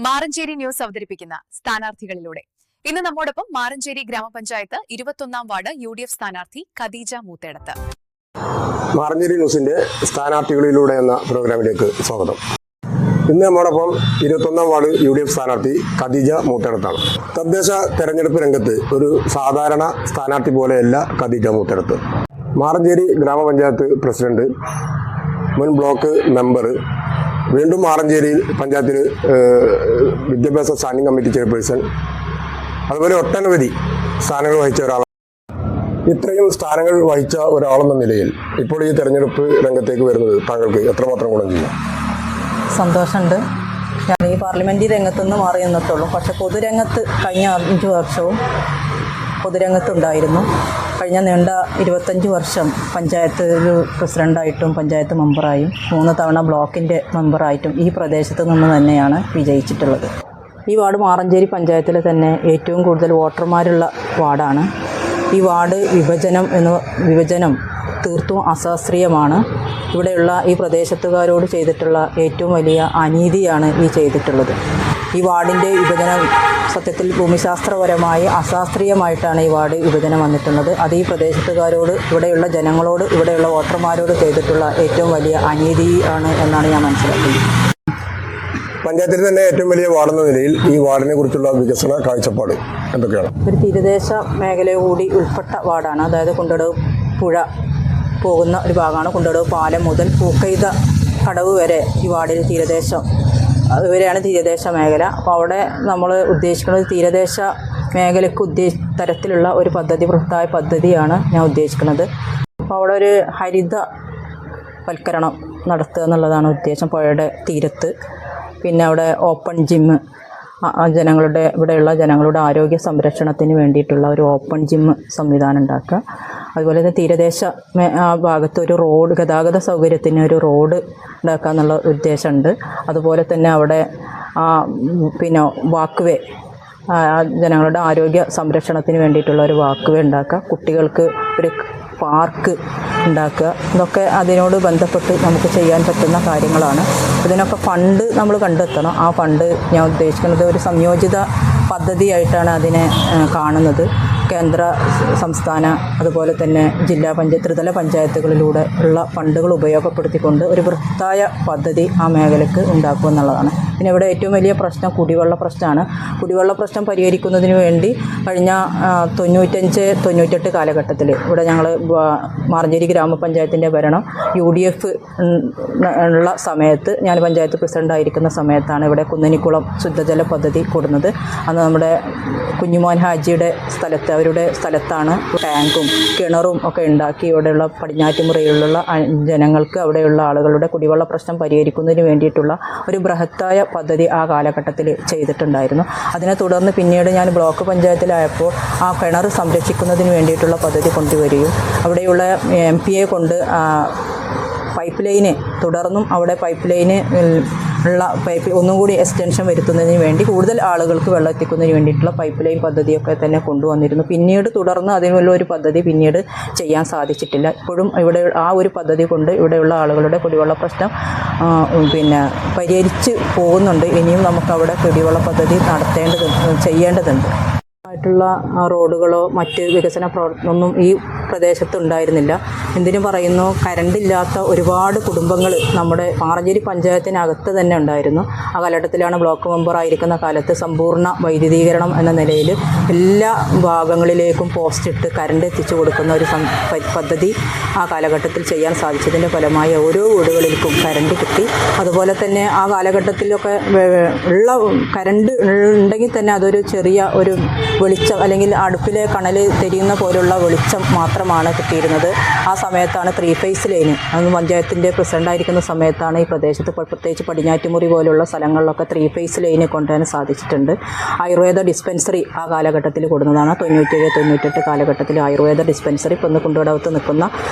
Maranchery news അവതരിപ്പിക്കുന്ന സ്ഥാനാർത്ഥികളിലൂടെ ഇന്ന് നമ്മോടൊപ്പം മാറഞ്ചേരി ഗ്രാമപഞ്ചായത്ത് 21ാം വാർഡ് UDF സ്ഥാനാർത്ഥി ഖദീജ മൂത്തേടത്ത്. മാറഞ്ചേരി ന്യൂസിന്റെ സ്ഥാനാർത്ഥികളിലൂടെ എന്ന പ്രോഗ്രാമിലേക്ക് സ്വാഗതം. ഇന്ന് നമ്മോടൊപ്പം 21ാം വാർഡ് UDF സ്ഥാനാർത്ഥി ഖദീജ മൂത്തേടത്താണ്. തദ്ദേശ തെരഞ്ഞെടുപ്പ് രംഗത്ത് ഒരു സാധാരണ സ്ഥാനാർത്ഥി പോലെയല്ല ഖദീജ മൂത്തേടത്ത്. മാറഞ്ചേരി ഗ്രാമപഞ്ചായത്ത് പ്രസിഡന്റ്, മുൻ ബ്ലോക്ക് മെമ്പർ, വീണ്ടും മാറഞ്ചേരിയിൽ പഞ്ചായത്തിൽ വിദ്യാഭ്യാസ സ്റ്റാൻഡിംഗ് കമ്മിറ്റി ചെയർപേഴ്സൺ, അതുപോലെ ഒട്ടനവധി സ്ഥാനങ്ങൾ വഹിച്ച ഒരാളാണ്. ഇത്രയും സ്ഥാനങ്ങൾ വഹിച്ച ഒരാളെന്ന നിലയിൽ ഇപ്പോൾ ഈ തെരഞ്ഞെടുപ്പ് രംഗത്തേക്ക് വരുന്നത് താങ്കൾക്ക് എത്രമാത്രം ഗുണം ചെയ്യും? സന്തോഷമുണ്ട്. ഞാൻ ഈ പാർലമെൻറ്റ് രംഗത്തുനിന്ന് മാറി നിന്നിട്ടുള്ളൂ. പക്ഷെ പൊതുരംഗത്ത് കഴിഞ്ഞ 5 വർഷവും പൊതുരംഗത്തുണ്ടായിരുന്നു. കഴിഞ്ഞ നീണ്ട 25 വർഷം പഞ്ചായത്ത് പ്രസിഡൻ്റായിട്ടും പഞ്ചായത്ത് മെമ്പറായും 3 തവണ ബ്ലോക്കിൻ്റെ മെമ്പറായിട്ടും ഈ പ്രദേശത്ത് നിന്ന് തന്നെയാണ് വിജയിച്ചിട്ടുള്ളത്. ഈ വാർഡ് മാറഞ്ചേരി പഞ്ചായത്തിലെ തന്നെ ഏറ്റവും കൂടുതൽ വോട്ടർമാരുള്ള വാർഡാണ്. ഈ വാർഡ് വിഭജനം തീർത്തും അശാസ്ത്രീയമാണ്. ഇവിടെയുള്ള ഈ പ്രദേശത്തുകാരോട് ചെയ്തിട്ടുള്ള ഏറ്റവും വലിയ അനീതിയാണ് ഈ ചെയ്തിട്ടുള്ളത്. ഈ വാർഡിൻ്റെ വിഭജനം സത്യത്തിൽ ഭൂമിശാസ്ത്രപരമായി അശാസ്ത്രീയമായിട്ടാണ് ഈ വാർഡ് വിഭജനം വന്നിട്ടുള്ളത്. അത് ഈ പ്രദേശത്തുകാരോട്, ഇവിടെയുള്ള ജനങ്ങളോട്, ഇവിടെയുള്ള വോട്ടർമാരോട് ചെയ്തിട്ടുള്ള ഏറ്റവും വലിയ അനീതി ആണ് എന്നാണ് ഞാൻ മനസ്സിലാക്കുന്നത്. പഞ്ചായത്തിൽ തന്നെ ഏറ്റവും വലിയ വാർഡെന്ന നിലയിൽ ഈ വാർഡിനെ കുറിച്ചുള്ള വികസന കാഴ്ചപ്പാട് എന്തൊക്കെയാണ്? ഒരു തീരദേശ മേഖല കൂടി ഉൾപ്പെട്ട വാർഡാണ്. അതായത് കുണ്ടടവ് പുഴ പോകുന്ന ഒരു ഭാഗമാണ്. കുണ്ടടവ് പാലം മുതൽ പൂക്കൈത കടവ് വരെ ഈ വാർഡിൽ ഇവരെയാണ് തീരദേശ മേഖല. അപ്പോൾ അവിടെ നമ്മൾ ഉദ്ദേശിക്കുന്നത് തീരദേശ മേഖലയ്ക്ക് തരത്തിലുള്ള ഒരു ബൃഹത്തായ പദ്ധതിയാണ് ഞാൻ ഉദ്ദേശിക്കുന്നത്. അപ്പോൾ അവിടെ ഒരു ഹരിതവൽക്കരണം നടത്തുക എന്നുള്ളതാണ് ഉദ്ദേശം. പുഴയുടെ തീരത്ത് പിന്നെ അവിടെ ഓപ്പൺ ജിമ്മ്, ഇവിടെയുള്ള ജനങ്ങളുടെ ആരോഗ്യ സംരക്ഷണത്തിന് വേണ്ടിയിട്ടുള്ള ഒരു ഓപ്പൺ ജിമ്മ് സംവിധാനം ഉണ്ടാക്കുക. അതുപോലെ തന്നെ തീരദേശ ഭാഗത്ത് ഒരു റോഡ്, ഗതാഗത സൗകര്യത്തിന് ഒരു റോഡ് ഉണ്ടാക്കുക എന്നുള്ള ഉദ്ദേശമുണ്ട്. അതുപോലെ തന്നെ അവിടെ പിന്നെ വാക്ക്വേ, ജനങ്ങളുടെ ആരോഗ്യ സംരക്ഷണത്തിന് വേണ്ടിയിട്ടുള്ള ഒരു വാക്ക്വേ ഉണ്ടാക്കുക. കുട്ടികൾക്ക് ഒരു പാർക്ക് ഉണ്ടാക്കുക. ഇതൊക്കെ അതിനോട് ബന്ധപ്പെട്ട് നമുക്ക് ചെയ്യാൻ പറ്റുന്ന കാര്യങ്ങളാണ്. ഇതിനൊക്കെ ഫണ്ട് നമ്മൾ കണ്ടെത്തണം. ആ ഫണ്ട് ഞാൻ ഉദ്ദേശിക്കുന്നത് ഒരു സംയോജിത പദ്ധതിയായിട്ടാണ് അതിനെ കാണുന്നത്. കേന്ദ്ര, സംസ്ഥാന, അതുപോലെ തന്നെ ത്രിതല പഞ്ചായത്തുകളിലൂടെ ഉള്ള ഫണ്ടുകൾ ഉപയോഗപ്പെടുത്തിക്കൊണ്ട് ഒരു ബൃഹത്തായ പദ്ധതി ആ മേഖലയ്ക്ക് ഉണ്ടാക്കുക എന്നുള്ളതാണ്. പിന്നെ ഇവിടെ ഏറ്റവും വലിയ പ്രശ്നം കുടിവെള്ള പ്രശ്നമാണ്. കുടിവെള്ള പ്രശ്നം പരിഹരിക്കുന്നതിന് വേണ്ടി കഴിഞ്ഞ 95-98 കാലഘട്ടത്തിൽ ഇവിടെ ഞങ്ങൾ മാറഞ്ചേരി ഗ്രാമപഞ്ചായത്തിൻ്റെ ഭരണം UDF ഉള്ള സമയത്ത്, ഞാൻ പഞ്ചായത്ത് പ്രസിഡൻ്റായിരിക്കുന്ന സമയത്താണ് ഇവിടെ കുന്നനിക്കുളം ശുദ്ധജല പദ്ധതി കൊടുക്കുന്നത്. അന്ന് നമ്മുടെ കുഞ്ഞുമോൻ ഹാജിയുടെ അവരുടെ സ്ഥലത്താണ് ടാങ്കും കിണറും ഒക്കെ ഉണ്ടാക്കി ഇവിടെയുള്ള പടിഞ്ഞാറ്റുമുറിയിലുള്ള ജനങ്ങൾക്ക്, അവിടെയുള്ള ആളുകളുടെ കുടിവെള്ള പ്രശ്നം പരിഹരിക്കുന്നതിന് വേണ്ടിയിട്ടുള്ള ഒരു ബൃഹത്തായ പദ്ധതി ആ കാലഘട്ടത്തിൽ ചെയ്തിട്ടുണ്ടായിരുന്നു. അതിനെ തുടർന്ന് പിന്നീട് ഞാൻ ബ്ലോക്ക് പഞ്ചായത്തിലായപ്പോൾ ആ കിണർ സംരക്ഷിക്കുന്നതിന് വേണ്ടിയിട്ടുള്ള പദ്ധതി കൊണ്ടുവരികയും അവിടെയുള്ള MP കൊണ്ട് പൈപ്പ് ലൈന് തുടർന്നും അവിടെ പൈപ്പ് ലൈന് ഒന്നും കൂടി എക്സ്റ്റൻഷൻ വരുത്തുന്നതിന് വേണ്ടി കൂടുതൽ ആളുകൾക്ക് വെള്ളം എത്തിക്കുന്നതിന് വേണ്ടിയിട്ടുള്ള പൈപ്പ് ലൈൻ പദ്ധതിയൊക്കെ തന്നെ കൊണ്ടുവന്നിരുന്നു. പിന്നീട് തുടർന്ന് അതിനുള്ള ഒരു പദ്ധതി പിന്നീട് ചെയ്യാൻ സാധിച്ചിട്ടില്ല. ഇപ്പോഴും ഇവിടെ ആ ഒരു പദ്ധതി കൊണ്ട് ഇവിടെയുള്ള ആളുകളുടെ കുടിവെള്ള പ്രശ്നം പരിഹരിച്ച് പോകുന്നുണ്ട്. ഇനിയും നമുക്കവിടെ കുടിവെള്ള പദ്ധതി ചെയ്യേണ്ടതുണ്ട്. ആയിട്ടുള്ള റോഡുകളോ മറ്റ് വികസന പ്രവർത്തനമൊന്നും ഈ പ്രദേശത്തുണ്ടായിരുന്നില്ല. എന്തിനു പറയുന്നു, കരണ്ടില്ലാത്ത ഒരുപാട് കുടുംബങ്ങൾ നമ്മുടെ മാറഞ്ചേരി പഞ്ചായത്തിനകത്ത് തന്നെ ഉണ്ടായിരുന്നു. ആ കാലഘട്ടത്തിലാണ് ബ്ലോക്ക് മെമ്പറായിരിക്കുന്ന കാലത്ത് സമ്പൂർണ്ണ വൈദ്യുതീകരണം എന്ന നിലയിൽ എല്ലാ ഭാഗങ്ങളിലേക്കും പോസ്റ്റിട്ട് കരണ്ട് എത്തിച്ചു കൊടുക്കുന്ന ഒരു പദ്ധതി ആ കാലഘട്ടത്തിൽ ചെയ്യാൻ സാധിച്ചതിൻ്റെ ഫലമായി ഓരോ വീടുകളിലേക്കും കരണ്ട് കിട്ടി. അതുപോലെ തന്നെ ആ കാലഘട്ടത്തിലൊക്കെ ഉള്ള കരണ്ട് ഉണ്ടെങ്കിൽ തന്നെ അതൊരു ചെറിയ ഒരു വെളിച്ചം, അല്ലെങ്കിൽ അടുപ്പിലെ കണൽ തെരിയുന്ന പോലുള്ള വെളിച്ചം മാത്രമാണ് കിട്ടിയിരുന്നത്. ആ സമയത്താണ് 3 ഫേസ് ലൈന്, അന്ന് പഞ്ചായത്തിൻ്റെ പ്രസിഡൻ്റായിരിക്കുന്ന സമയത്താണ് ഈ പ്രദേശത്ത്, പ്രത്യേകിച്ച് പടിഞ്ഞാറ്റുമുറി പോലുള്ള സ്ഥലങ്ങളിലൊക്കെ 3 ഫേസ് ലൈന് കൊണ്ടുവരാൻ സാധിച്ചിട്ടുണ്ട്. ആയുർവേദ ഡിസ്പെൻസറി ആ കാലഘട്ടത്തിൽ കൊടുക്കുന്നതാണ്. 97-98 കാലഘട്ടത്തിൽ ആയുർവേദ ഡിസ്പെൻസറി, ഇപ്പം കുണ്ടടവത്ത് നിൽക്കുന്ന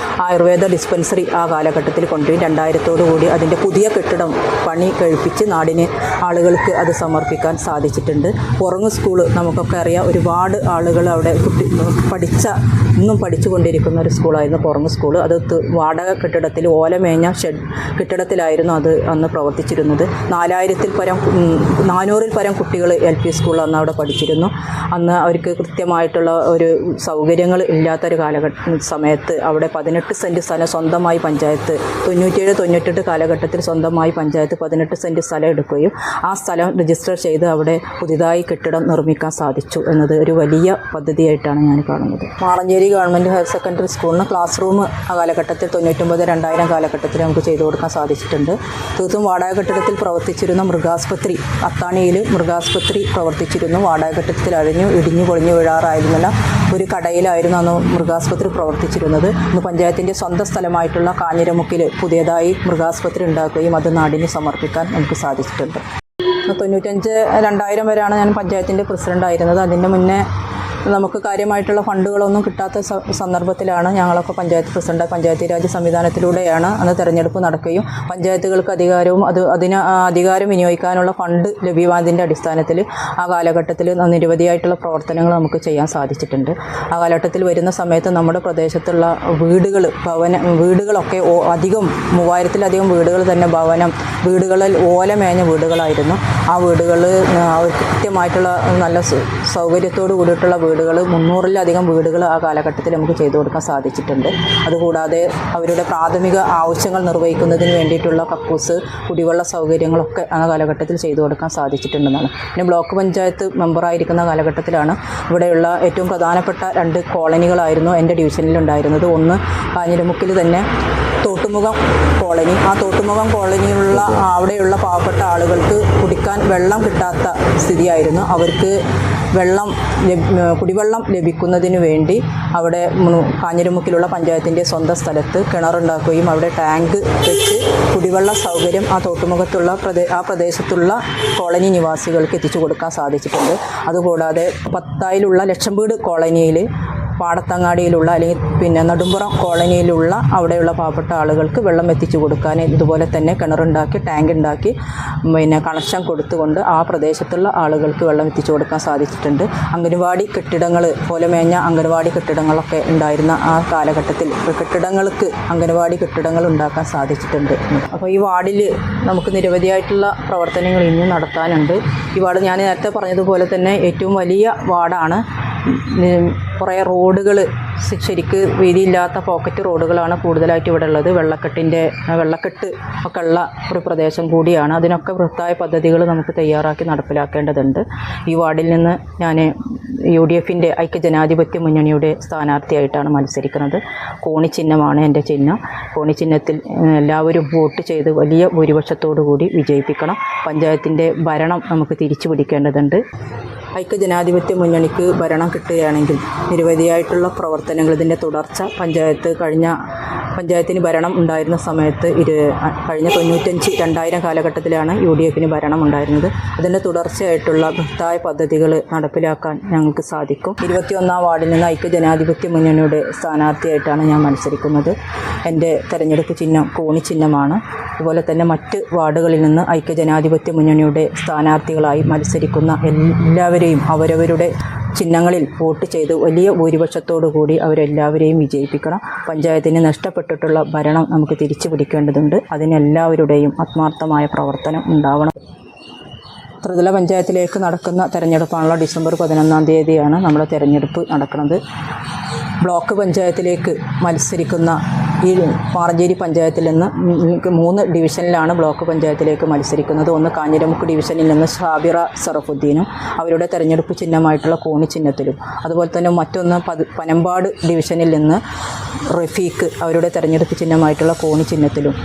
ആയുർവേദ ഡിസ്പെൻസറി ആ കാലഘട്ടത്തിൽ കൊണ്ടുപോയി 2000 അതിൻ്റെ പുതിയ കെട്ടിടം പണി കഴിപ്പിച്ച് നാടിന് ആളുകൾക്ക് അത് സമർപ്പിക്കാൻ സാധിച്ചിട്ടുണ്ട്. ഉറങ്ങ് സ്കൂള് നമുക്കൊക്കെ അറിയാം, ഒരു ഒരുപാട് ആളുകൾ അവിടെ ഇന്നും പഠിച്ചുകൊണ്ടിരിക്കുന്ന ഒരു സ്കൂളായിരുന്നു പുറമെ സ്കൂൾ. അത് വാടക കെട്ടിടത്തിൽ ഓലമേഞ്ഞ കെട്ടിടത്തിലായിരുന്നു അത് അന്ന് പ്രവർത്തിച്ചിരുന്നത്. 400-ൽ പരം കുട്ടികൾ LP സ്കൂളിൽ അന്ന് അവിടെ പഠിച്ചിരുന്നു. അന്ന് അവർക്ക് കൃത്യമായിട്ടുള്ള ഒരു സൗകര്യങ്ങൾ ഇല്ലാത്തൊരു സമയത്ത് അവിടെ 18 സെൻറ്റ് സ്ഥലം സ്വന്തമായി പഞ്ചായത്ത് 97-98 കാലഘട്ടത്തിൽ സ്വന്തമായി പഞ്ചായത്ത് 18 സെൻറ്റ് സ്ഥലം എടുക്കുകയും ആ സ്ഥലം രജിസ്റ്റർ ചെയ്ത് അവിടെ പുതിയതായി കെട്ടിടം നിർമ്മിക്കാൻ സാധിച്ചു എന്നത് ഒരു വലിയ പദ്ധതിയായിട്ടാണ് ഞാൻ കാണുന്നത്. മാറഞ്ചേരി ഗവൺമെൻറ് ഹയർ സെക്കൻഡറി സ്കൂളിന് ക്ലാസ് റൂം ആ കാലഘട്ടത്തിൽ 99-2000 കാലഘട്ടത്തിൽ നമുക്ക് ചെയ്തു കൊടുക്കാൻ സാധിച്ചിട്ടുണ്ട്. തീർത്തും വാടക കെട്ടിടത്തിൽ പ്രവർത്തിച്ചിരുന്ന മൃഗാസ്പത്രി, അത്താണിയിൽ മൃഗാസ്പത്രി പ്രവർത്തിച്ചിരുന്നു. വാടക കെട്ടിടത്തിൽ ഇടിഞ്ഞു പൊളിഞ്ഞു വീഴാറായിരുന്നില്ല ഒരു കടയിലായിരുന്നു അന്ന് മൃഗാസ്പത്രി പ്രവർത്തിച്ചിരുന്നത്. ഇന്ന് പഞ്ചായത്തിൻ്റെ സ്വന്തം സ്ഥലമായിട്ടുള്ള കാഞ്ഞിരമുക്കിൽ പുതിയതായി മൃഗാസ്പത്രി ഉണ്ടാക്കുകയും അത് നാടിന് സമർപ്പിക്കാൻ നമുക്ക് സാധിച്ചിട്ടുണ്ട്. 95-2000 വരെയാണ് ഞാൻ പഞ്ചായത്തിൻ്റെ പ്രസിഡൻ്റായിരുന്നത്. അതിൻ്റെ മുന്നേ നമുക്ക് കാര്യമായിട്ടുള്ള ഫണ്ടുകളൊന്നും കിട്ടാത്ത സന്ദർഭത്തിലാണ് ഞങ്ങളൊക്കെ പഞ്ചായത്ത് പ്രസിഡന്റ്. പഞ്ചായത്ത് രാജ് സംവിധാനത്തിലൂടെയാണ് അന്ന് തെരഞ്ഞെടുപ്പ് നടക്കുകയും പഞ്ചായത്തുകൾക്ക് അധികാരം വിനിയോഗിക്കാനുള്ള ഫണ്ട് ലഭ്യമായതിൻ്റെ അടിസ്ഥാനത്തിൽ ആ കാലഘട്ടത്തിൽ നിരവധിയായിട്ടുള്ള പ്രവർത്തനങ്ങൾ നമുക്ക് ചെയ്യാൻ സാധിച്ചിട്ടുണ്ട്. ആ കാലഘട്ടത്തിൽ വരുന്ന സമയത്ത് നമ്മുടെ പ്രദേശത്തുള്ള വീടുകളൊക്കെ അധികം 3000-ലധികം വീടുകൾ തന്നെ വീടുകളിൽ ഓലമേഞ്ഞ വീടുകളായിരുന്നു. ആ വീടുകൾ അവർക്ക് കൃത്യമായിട്ടുള്ള നല്ല സൗകര്യത്തോടു കൂടിയിട്ടുള്ള വീടുകൾ 300-ലധികം വീടുകൾ ആ കാലഘട്ടത്തിൽ നമുക്ക് ചെയ്തു കൊടുക്കാൻ സാധിച്ചിട്ടുണ്ട്. അതുകൂടാതെ അവരുടെ പ്രാഥമിക ആവശ്യങ്ങൾ നിർവഹിക്കുന്നതിന് വേണ്ടിയിട്ടുള്ള കക്കൂസ്, കുടിവെള്ള സൗകര്യങ്ങളൊക്കെ ആ കാലഘട്ടത്തിൽ ചെയ്തു കൊടുക്കാൻ സാധിച്ചിട്ടുണ്ടെന്നാണ്. പിന്നെ ബ്ലോക്ക് പഞ്ചായത്ത് മെമ്പറായിരിക്കുന്ന കാലഘട്ടത്തിലാണ് ഇവിടെയുള്ള ഏറ്റവും പ്രധാനപ്പെട്ട 2 കോളനികളായിരുന്നു എൻ്റെ ഡിവിഷനിലുണ്ടായിരുന്നത്. ഒന്ന് കാഞ്ഞിരമുക്കിൽ തന്നെ തോട്ടുമുഖം കോളനി. ആ തോട്ടുമുഖം കോളനിയിലുള്ള അവിടെയുള്ള പാവപ്പെട്ട ആളുകൾക്ക് കുടിക്കാൻ വെള്ളം കിട്ടാത്ത സ്ഥിതിയായിരുന്നു. അവർക്ക് കുടിവെള്ളം ലഭിക്കുന്നതിന് വേണ്ടി അവിടെ കാഞ്ഞിരമുക്കിലുള്ള പഞ്ചായത്തിൻ്റെ സ്വന്തം സ്ഥലത്ത് കിണറുണ്ടാക്കുകയും അവിടെ ടാങ്ക് വെച്ച് കുടിവെള്ള സൗകര്യം ആ തോട്ടുമുഖത്തുള്ള ആ പ്രദേശത്തുള്ള കോളനി നിവാസികൾക്ക് എത്തിച്ചു കൊടുക്കാൻ സാധിച്ചിട്ടുണ്ട്. അതുകൂടാതെ പത്തായിലുള്ള ലക്ഷംവീട് കോളനിയിൽ പാടത്തങ്ങാടിയിലുള്ള അല്ലെങ്കിൽ പിന്നെ നെടുമ്പുറം കോളനിയിലുള്ള അവിടെയുള്ള പാവപ്പെട്ട ആളുകൾക്ക് വെള്ളം എത്തിച്ചു കൊടുക്കാൻ ഇതുപോലെ തന്നെ കിണറുണ്ടാക്കി ടാങ്ക് ഉണ്ടാക്കി പിന്നെ കണക്ഷൻ കൊടുത്തുകൊണ്ട് ആ പ്രദേശത്തുള്ള ആളുകൾക്ക് വെള്ളം എത്തിച്ചു കൊടുക്കാൻ സാധിച്ചിട്ടുണ്ട്. അംഗനവാടി കെട്ടിടങ്ങൾ, ഓലമേഞ്ഞ അംഗനവാടി കെട്ടിടങ്ങളൊക്കെ ഉണ്ടായിരുന്ന ആ കാലഘട്ടത്തിൽ അംഗനവാടി കെട്ടിടങ്ങൾ ഉണ്ടാക്കാൻ സാധിച്ചിട്ടുണ്ട്. അപ്പോൾ ഈ വാർഡിൽ നമുക്ക് നിരവധിയായിട്ടുള്ള പ്രവർത്തനങ്ങൾ ഇനിയും നടത്താനുണ്ട്. ഈ വാർഡ് ഞാൻ നേരത്തെ പറഞ്ഞതുപോലെ തന്നെ ഏറ്റവും വലിയ വാർഡാണ്. കുറേ റോഡുകൾ ശരിക്ക് വീതിയില്ലാത്ത പോക്കറ്റ് റോഡുകളാണ് കൂടുതലായിട്ട് ഇവിടെ ഉള്ളത്. വെള്ളക്കെട്ട് ഒക്കെ ഉള്ള ഒരു പ്രദേശം കൂടിയാണ്. അതിനൊക്കെ വൃത്തായ പദ്ധതികൾ നമുക്ക് തയ്യാറാക്കി നടപ്പിലാക്കേണ്ടതുണ്ട്. ഈ വാർഡിൽ നിന്ന് ഞാൻ UDFൻ്റെ ഐക്യജനാധിപത്യ മുന്നണിയുടെ സ്ഥാനാർത്ഥിയായിട്ടാണ് മത്സരിക്കുന്നത്. കോണി ചിഹ്നമാണ് എൻ്റെ ചിഹ്നം. കോണി ചിഹ്നത്തിൽ എല്ലാവരും വോട്ട് ചെയ്ത് വലിയ ഭൂരിപക്ഷത്തോടു കൂടി വിജയിപ്പിക്കണം. പഞ്ചായത്തിൻ്റെ ഭരണം നമുക്ക് തിരിച്ചു പിടിക്കേണ്ടതുണ്ട്. ഐക്യജനാധിപത്യ മുന്നണിക്ക് ഭരണം കിട്ടുകയാണെങ്കിൽ നിരവധിയായിട്ടുള്ള പ്രവർത്തനങ്ങൾ, ഇതിൻ്റെ തുടർച്ച പഞ്ചായത്തിന് ഭരണം ഉണ്ടായിരുന്ന സമയത്ത് കഴിഞ്ഞ 95-2000 കാലഘട്ടത്തിലാണ് UDFന് ഭരണം ഉണ്ടായിരുന്നത്. അതിൻ്റെ തുടർച്ചയായിട്ടുള്ള ബൃഹത്തായ പദ്ധതികൾ നടപ്പിലാക്കാൻ ഞങ്ങൾക്ക് സാധിക്കും. 21-ാം വാർഡിൽ നിന്ന് ഐക്യജനാധിപത്യ മുന്നണിയുടെ സ്ഥാനാർത്ഥിയായിട്ടാണ് ഞാൻ മത്സരിക്കുന്നത്. എൻ്റെ തെരഞ്ഞെടുപ്പ് ചിഹ്നം കോണി ചിഹ്നമാണ്. അതുപോലെ തന്നെ മറ്റ് വാർഡുകളിൽ നിന്ന് ഐക്യജനാധിപത്യ മുന്നണിയുടെ സ്ഥാനാർത്ഥികളായി മത്സരിക്കുന്ന എല്ലാവരെയും അവരവരുടെ ചിഹ്നങ്ങളിൽ വോട്ട് ചെയ്ത് വലിയ ഭൂരിപക്ഷത്തോടു കൂടി അവരെല്ലാവരെയും വിജയിപ്പിക്കണം. പഞ്ചായത്തിന് നഷ്ടപ്പെട്ടിട്ടുള്ള ഭരണം നമുക്ക് തിരിച്ചു പിടിക്കേണ്ടതുണ്ട്. അതിനെല്ലാവരുടെയും ആത്മാർത്ഥമായ പ്രവർത്തനം ഉണ്ടാവണം. ത്രിതല പഞ്ചായത്തിലേക്ക് നടക്കുന്ന തെരഞ്ഞെടുപ്പാണല്ലോ. ഡിസംബർ 11-ാം തീയതിയാണ് നമ്മുടെ തെരഞ്ഞെടുപ്പ് നടക്കുന്നത്. ബ്ലോക്ക് പഞ്ചായത്തിലേക്ക് മത്സരിക്കുന്ന ഈ മാറഞ്ചേരി പഞ്ചായത്തിൽ നിന്ന് 3 ഡിവിഷനിലാണ് ബ്ലോക്ക് പഞ്ചായത്തിലേക്ക് മത്സരിക്കുന്നത്. ഒന്ന് കാഞ്ഞിരമുക്ക് ഡിവിഷനിൽ നിന്ന് ഷാബിറ സറഫുദ്ദീനും അവരുടെ തെരഞ്ഞെടുപ്പ് ചിഹ്നമായിട്ടുള്ള കോണി ചിഹ്നത്തിലും, അതുപോലെ തന്നെ മറ്റൊന്ന് പനമ്പാട് ഡിവിഷനിൽ നിന്ന് റഫീഖ് അവരുടെ തെരഞ്ഞെടുപ്പ് ചിഹ്നമായിട്ടുള്ള കോണി ചിഹ്നത്തിലും,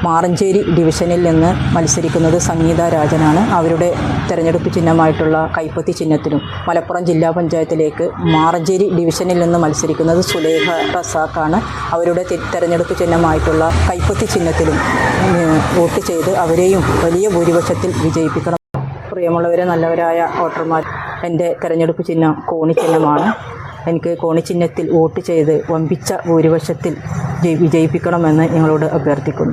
മാറഞ്ചേരി ഡിവിഷനിൽ നിന്ന് മത്സരിക്കുന്നത് സംഗീത രാജനാണ്. അവരുടെ തെരഞ്ഞെടുപ്പ് ചിഹ്നമായിട്ടുള്ള കൈപ്പത്തി ചിഹ്നത്തിലും, മലപ്പുറം ജില്ലാ പഞ്ചായത്തിലേക്ക് മാറഞ്ചേരി ഡിവിഷനിൽ നിന്ന് മത്സരിക്കുന്നത് സുലേഖ റസാഖാണ്. അവരുടെ തെരഞ്ഞെടുപ്പ് ചിഹ്നമായിട്ടുള്ള കൈപ്പത്തി ചിഹ്നത്തിലും വോട്ട് ചെയ്ത് അവരെയും വലിയ ഭൂരിപക്ഷത്തിൽ വിജയിപ്പിക്കണം. പ്രിയമുള്ളവരെ, നല്ലവരായ വോട്ടർമാർ, എൻ്റെ തെരഞ്ഞെടുപ്പ് ചിഹ്നം കോണി ചിഹ്നമാണ്. എനിക്ക് കോണി ചിഹ്നത്തിൽ വോട്ട് ചെയ്ത് വമ്പിച്ച ഭൂരിപക്ഷത്തിൽ വിജയിപ്പിക്കണമെന്ന് നിങ്ങളോട് അഭ്യർത്ഥിക്കുന്നു.